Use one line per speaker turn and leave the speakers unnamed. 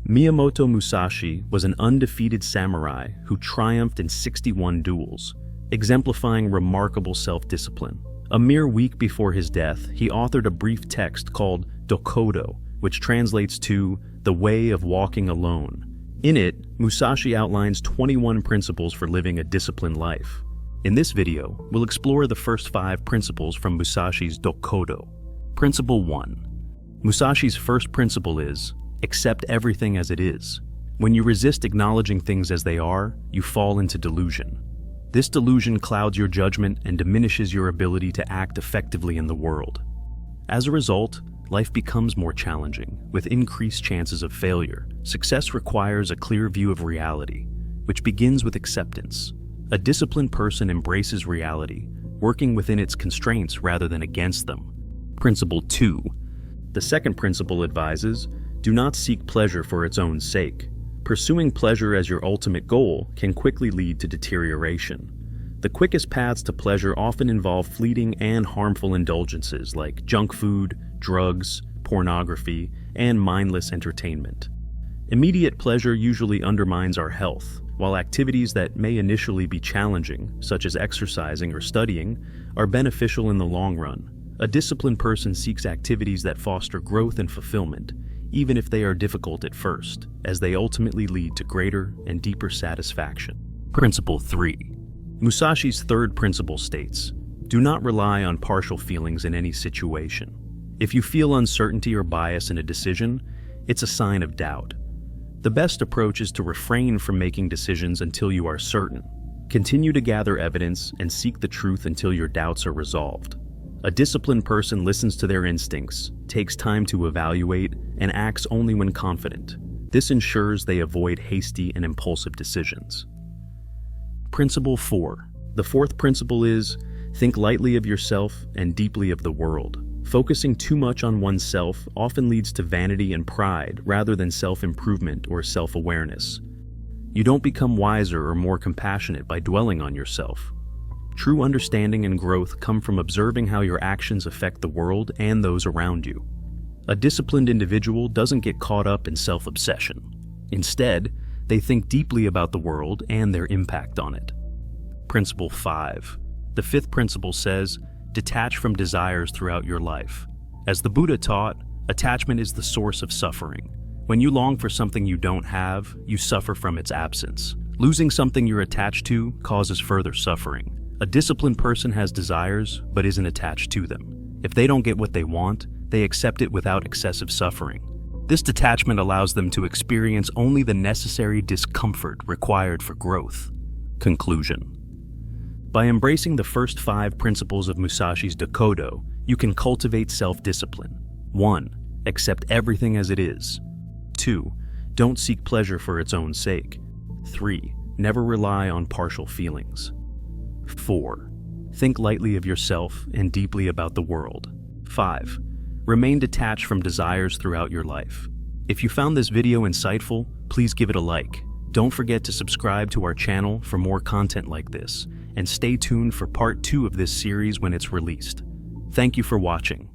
Miyamoto Musashi was an undefeated samurai who triumphed in 61 duels, exemplifying remarkable self-discipline. A mere week before his death, he authored a brief text called Dokkodo, which translates to the way of walking alone. In it, Musashi outlines 21 principles for living a disciplined life. In this video, we'll explore the first 5 principles from Musashi's Dokkodo. Principle 1. Musashi's first principle is, accept everything as it is. When you resist acknowledging things as they are, you fall into delusion. This delusion clouds your judgment and diminishes your ability to act effectively in the world. As a result, life becomes more challenging, with increased chances of failure. Success requires a clear view of reality, which begins with acceptance. A disciplined person embraces reality, working within its constraints rather than against them. Principle 2. The second principle advises, do not seek pleasure for its own sake. Pursuing pleasure as your ultimate goal can quickly lead to deterioration. The quickest paths to pleasure often involve fleeting and harmful indulgences like junk food, drugs, pornography, and mindless entertainment. Immediate pleasure usually undermines our health, while activities that may initially be challenging, such as exercising or studying, are beneficial in the long run. A disciplined person seeks activities that foster growth and fulfillment, even if they are difficult at first, as they ultimately lead to greater and deeper satisfaction. Principle 3. Musashi's third principle states, do not rely on partial feelings in any situation. If you feel uncertainty or bias in a decision, it's a sign of doubt. The best approach is to refrain from making decisions until you are certain. Continue to gather evidence and seek the truth until your doubts are resolved. A disciplined person listens to their instincts, takes time to evaluate, and acts only when confident. This ensures they avoid hasty and impulsive decisions. Principle 4. The fourth principle is, think lightly of yourself and deeply of the world. Focusing too much on oneself often leads to vanity and pride rather than self-improvement or self-awareness. You don't become wiser or more compassionate by dwelling on yourself. True understanding and growth come from observing how your actions affect the world and those around you. A disciplined individual doesn't get caught up in self-obsession. Instead, they think deeply about the world and their impact on it. Principle 5. The fifth principle says, detach from desires throughout your life. As the Buddha taught, attachment is the source of suffering. When you long for something you don't have, you suffer from its absence. Losing something you're attached to causes further suffering. A disciplined person has desires, but isn't attached to them. If they don't get what they want, they accept it without excessive suffering. This detachment allows them to experience only the necessary discomfort required for growth. Conclusion. By embracing the first 5 principles of Musashi's Dokkodo, you can cultivate self-discipline. 1. Accept everything as it is. 2. Don't seek pleasure for its own sake. 3. Never rely on partial feelings. 4. Think lightly of yourself and deeply about the world. 5. Remain detached from desires throughout your life. If you found this video insightful, please give it a like. Don't forget to subscribe to our channel for more content like this, and stay tuned for part 2 of this series when it's released. Thank you for watching.